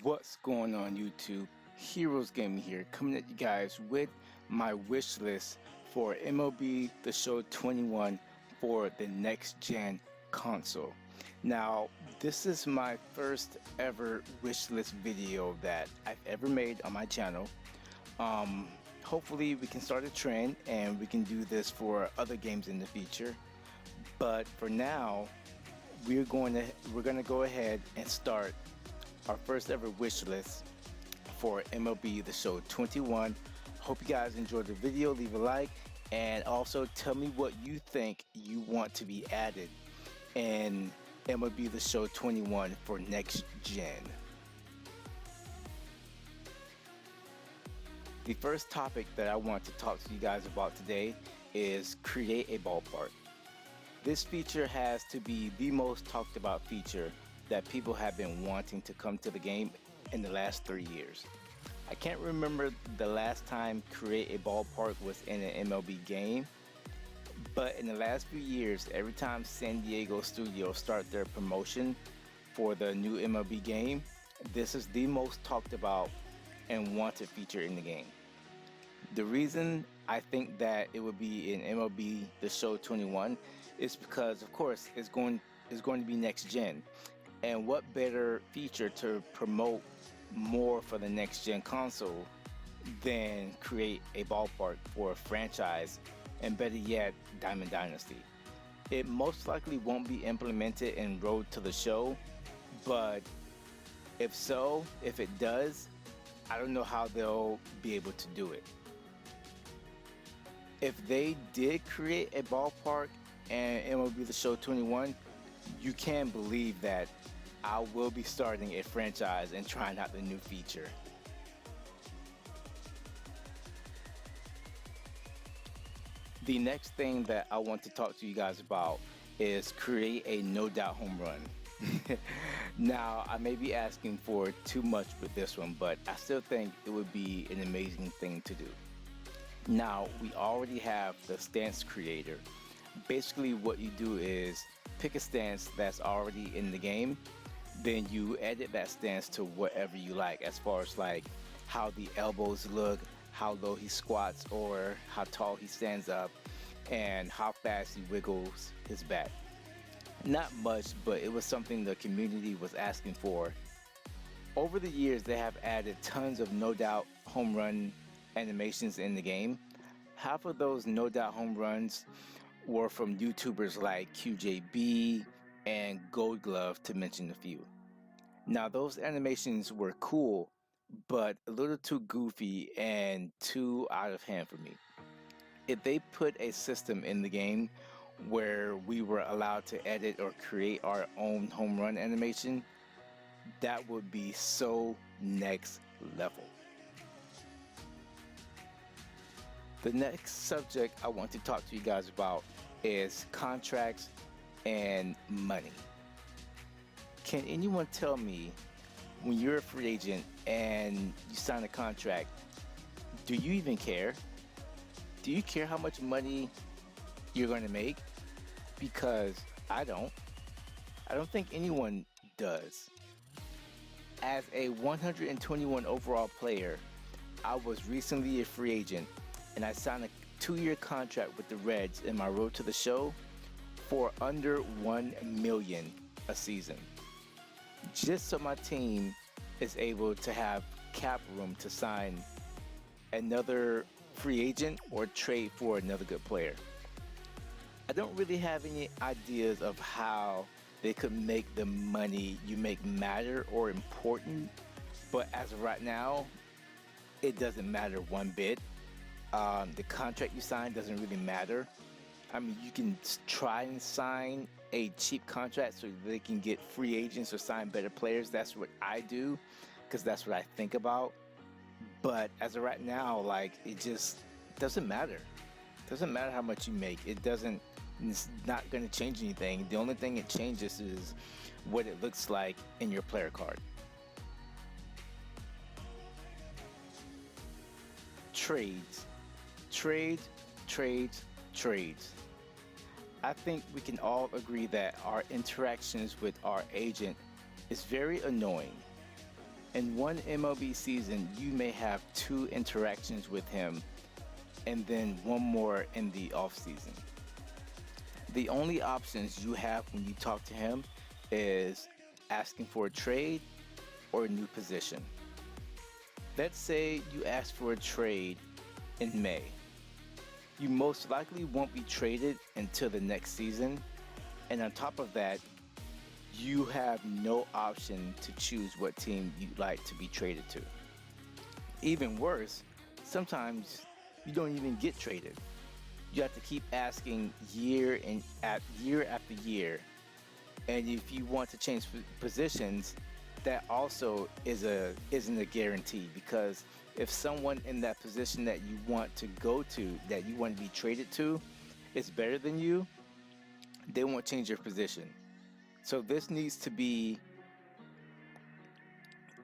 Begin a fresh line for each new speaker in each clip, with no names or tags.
What's going on YouTube? Heroes Gaming here, coming at you guys with my wish list for MLB The Show 21 for the next gen console. Now, this is my first ever wish list video that I've ever made on my channel. Hopefully we can start a trend and we can do this for other games in the future. But for now, we're gonna go ahead and start our first ever wish list for MLB The Show 21. Hope you guys enjoyed the video. Leave a like and also tell me what you think you want to be added in MLB The Show 21 for next gen. The first topic that I want to talk to you guys about today is create a ballpark. This feature has to be the most talked about feature that people have been wanting to come to the game in the last 3 years. I can't remember the last time create a ballpark was in an MLB game, but in the last few years, every time San Diego studios start their promotion for the new MLB game, this is the most talked about and wanted feature in the game. The reason I think that it would be in MLB The Show 21 is because, of course, it's going to be next gen. And what better feature to promote more for the next gen console than create a ballpark for a franchise, and better yet, Diamond Dynasty. It most likely won't be implemented in Road to the Show, but if it does, I don't know how they'll be able to do it. If they did create a ballpark and MLB The Show 21, you can believe that I will be starting a franchise and trying out the new feature. The next thing that I want to talk to you guys about is create a no doubt home run. Now, I may be asking for too much with this one, but I still think it would be an amazing thing to do. Now, we already have the stance creator. Basically, what you do is pick a stance that's already in the game, then you edit that stance to whatever you like, as far as like how the elbows look, how low he squats or how tall he stands up, and how fast he wiggles his bat. Not much, but it was something the community was asking for. Over the years, they have added tons of no doubt home run animations in the game. Half of those no doubt home runs were from YouTubers like QJB and Gold Glove, to mention a few. Now, those animations were cool, but a little too goofy and too out of hand for me. If they put a system in the game where we were allowed to edit or create our own home run animation, that would be so next level. The next subject I want to talk to you guys about is contracts and money. Can anyone tell me, when you're a free agent and you sign a contract, do you even care? Do you care how much money you're going to make? Because I don't. I don't think anyone does. As a 121 overall player, I was recently a free agent and I signed a 2-year contract with the Reds in my Road to the Show for under $1 million a season, just so my team is able to have cap room to sign another free agent or trade for another good player. I don't really have any ideas of how they could make the money you make matter or important, but as of right now, it doesn't matter one bit. The contract you sign doesn't really matter. I mean, you can try and sign a cheap contract so they can get free agents or sign better players. That's what I do, because that's what I think about. But as of right now, like, it just doesn't matter. It doesn't matter how much you make. It's not going to change anything. The only thing it changes is what it looks like in your player card. Trades. Trades. I think we can all agree that our interactions with our agent is very annoying. In one MLB season, you may have two interactions with him and then one more in the off season. The only options you have when you talk to him is asking for a trade or a new position. Let's say you ask for a trade in May. You most likely won't be traded until the next season, and on top of that, you have no option to choose what team you'd like to be traded to. Even worse, sometimes you don't even get traded. You have to keep asking year after year. And if you want to change positions, that also isn't a guarantee, because if someone in that position that you want to go to, that you want to be traded to, is better than you, they won't change your position. So this needs to be,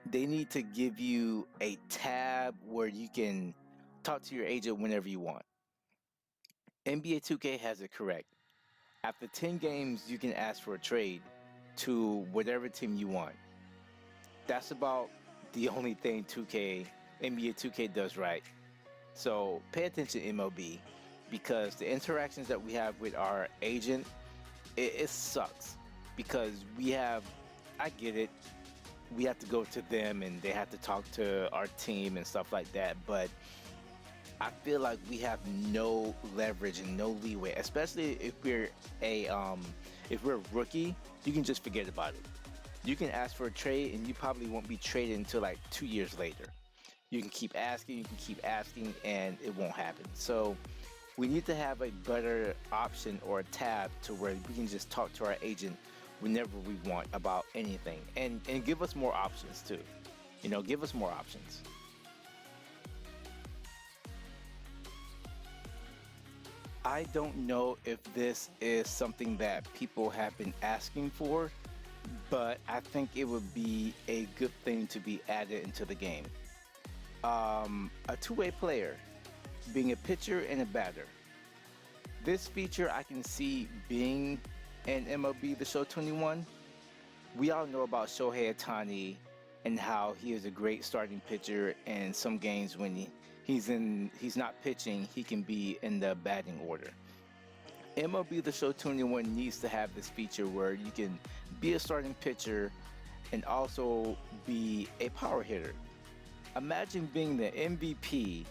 they need to give you a tab where you can talk to your agent whenever you want. NBA 2K has it correct. After 10 games, you can ask for a trade to whatever team you want. That's about the only thing NBA 2K does right. So pay attention, MLB, because the interactions that we have with our agent, it sucks, because I get it, we have to go to them and they have to talk to our team and stuff like that, but I feel like we have no leverage and no leeway, especially if we're a rookie. You can just forget about it. You can ask for a trade and you probably won't be traded until like 2 years later. You can keep asking, and it won't happen. So we need to have a better option or a tab to where we can just talk to our agent whenever we want about anything, and give us more options too. Give us more options. I don't know if this is something that people have been asking for, but I think it would be a good thing to be added into the game. A two-way player, being a pitcher and a batter. This feature I can see being in MLB The Show 21. We all know about Shohei Ohtani and how he is a great starting pitcher, and some games when he's not pitching, he can be in the batting order. MLB The Show 21 needs to have this feature where you can be a starting pitcher and also be a power hitter. Imagine being the MVP,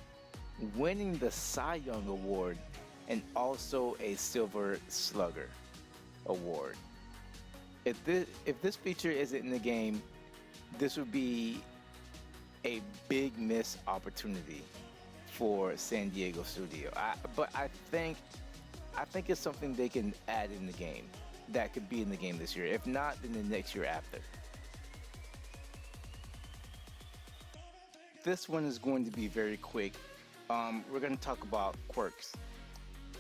winning the Cy Young Award, and also a Silver Slugger Award. If this feature isn't in the game, this would be a big missed opportunity for San Diego Studio. But I think it's something they can add in the game that could be in the game this year. If not, then the next year after. This one is going to be very quick. We're going to talk about quirks.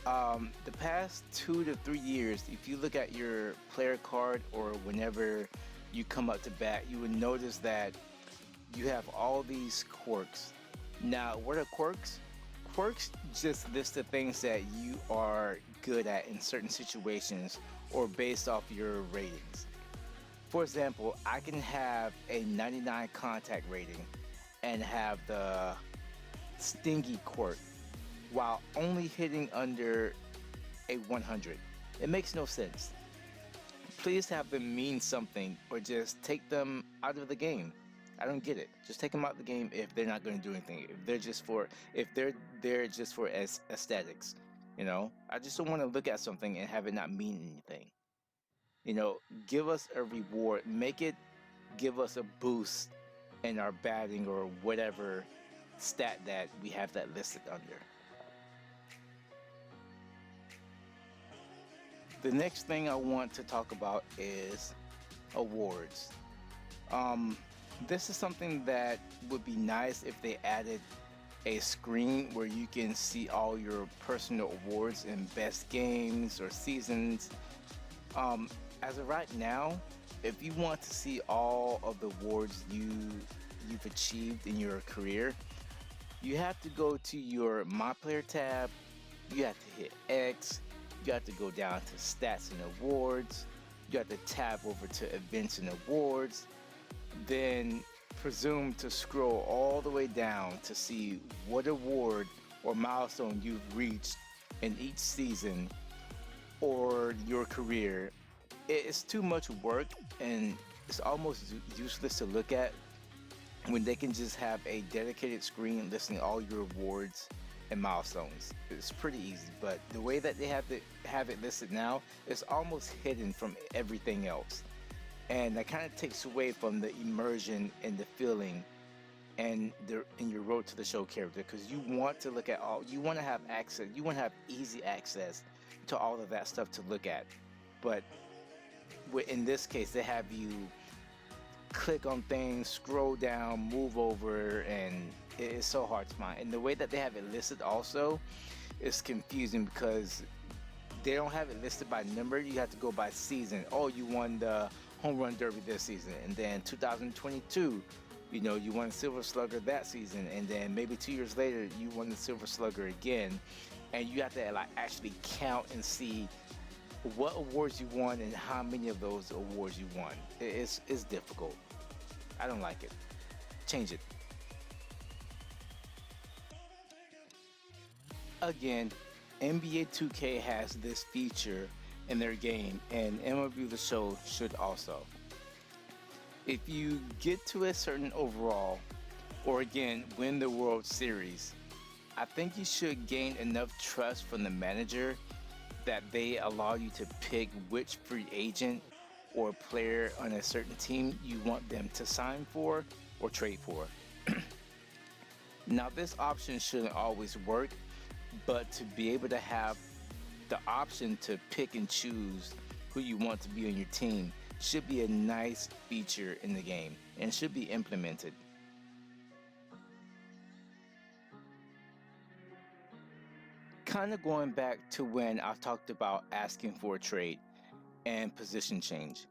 The past 2 to 3 years, if you look at your player card or whenever you come up to bat, you would notice that you have all these quirks. Now, what are quirks? Quirks just list the things that you are good at in certain situations or based off your ratings. For example, I can have a 99 contact rating and have the stingy quirk while only hitting under a 100. It makes no sense. Please have them mean something, or just take them out of the game. I don't get it. Just take them out of the game if they're not going to do anything. If they're there just for aesthetics. I just don't want to look at something and have it not mean anything. Give us a reward. Give us a boost in our batting or whatever stat that we have that listed under. The next thing I want to talk about is awards. This is something that would be nice if they added a screen where you can see all your personal awards in best games or seasons. As of right now, if you want to see all of the awards you've achieved in your career, you have to go to your My Player tab, you have to hit X, you have to go down to Stats and Awards, you have to tab over to Events and Awards. Then presume to scroll all the way down to see what award or milestone you've reached in each season or your career. It's too much work and it's almost useless to look at when they can just have a dedicated screen listing all your awards and milestones. It's pretty easy, but the way that they have it listed now, it's almost hidden from everything else. And that kind of takes away from the immersion and the feeling and in your road to the show character, because you want to look at all, you want to have access, you want to have easy access to all of that stuff to look at. But in this case, they have you click on things, scroll down, move over, and it is so hard to find. And the way that they have it listed also is confusing because they don't have it listed by number. You have to go by season. Oh, you won the home run derby this season, and then 2022, you won Silver Slugger that season, and then maybe 2 years later you won the Silver Slugger again, and you have to actually count and see what awards you won and how many of those awards you won. It's difficult. I don't like it. Change it. Again, NBA 2K has this feature in their game, and MLB The Show should also. If you get to a certain overall, or again, win the World Series, I think you should gain enough trust from the manager that they allow you to pick which free agent or player on a certain team you want them to sign for or trade for. Now, this option shouldn't always work, but to be able to have the option to pick and choose who you want to be on your team should be a nice feature in the game and should be implemented. Kind of going back to when I talked about asking for a trade and position change.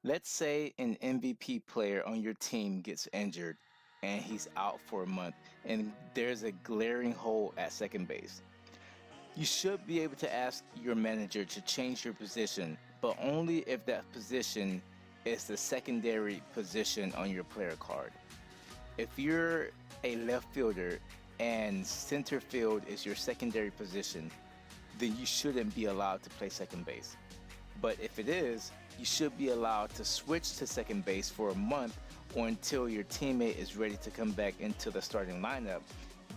Let's say an MVP player on your team gets injured and he's out for a month and there's a glaring hole at second base. You should be able to ask your manager to change your position, but only if that position is the secondary position on your player card. If you're a left fielder and center field is your secondary position, then you shouldn't be allowed to play second base. But if it is, you should be allowed to switch to second base for a month or until your teammate is ready to come back into the starting lineup.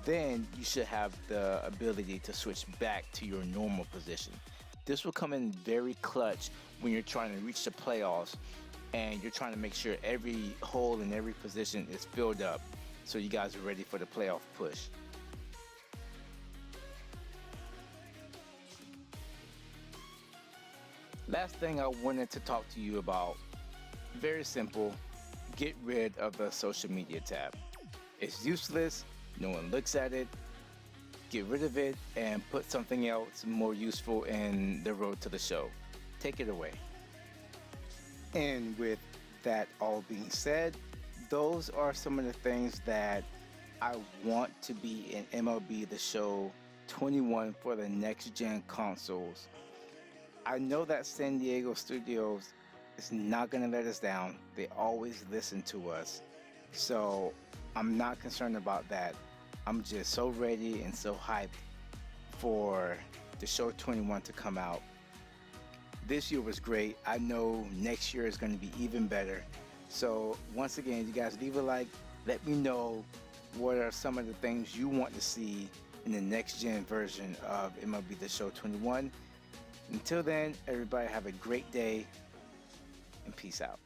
Then you should have the ability to switch back to your normal position. This will come in very clutch when you're trying to reach the playoffs and you're trying to make sure every hole in every position is filled up so you guys are ready for the playoff push. Last thing I wanted to talk to you about, very simple, get rid of the social media tab. It's useless, no one looks at it. Get rid of it and put something else more useful in the road to the show. Take it away. And with that all being said, those are some of the things that I want to be in MLB The Show 21 for the next gen consoles. I know that San Diego Studios is not going to let us down. They always listen to us. So I'm not concerned about that. I'm just so ready and so hyped for the show 21 to come out. This year was great. I know next year is going to be even better. So once again, you guys leave a like. Let me know what are some of the things you want to see in the next gen version of MLB The Show 21. Until then, everybody have a great day and peace out.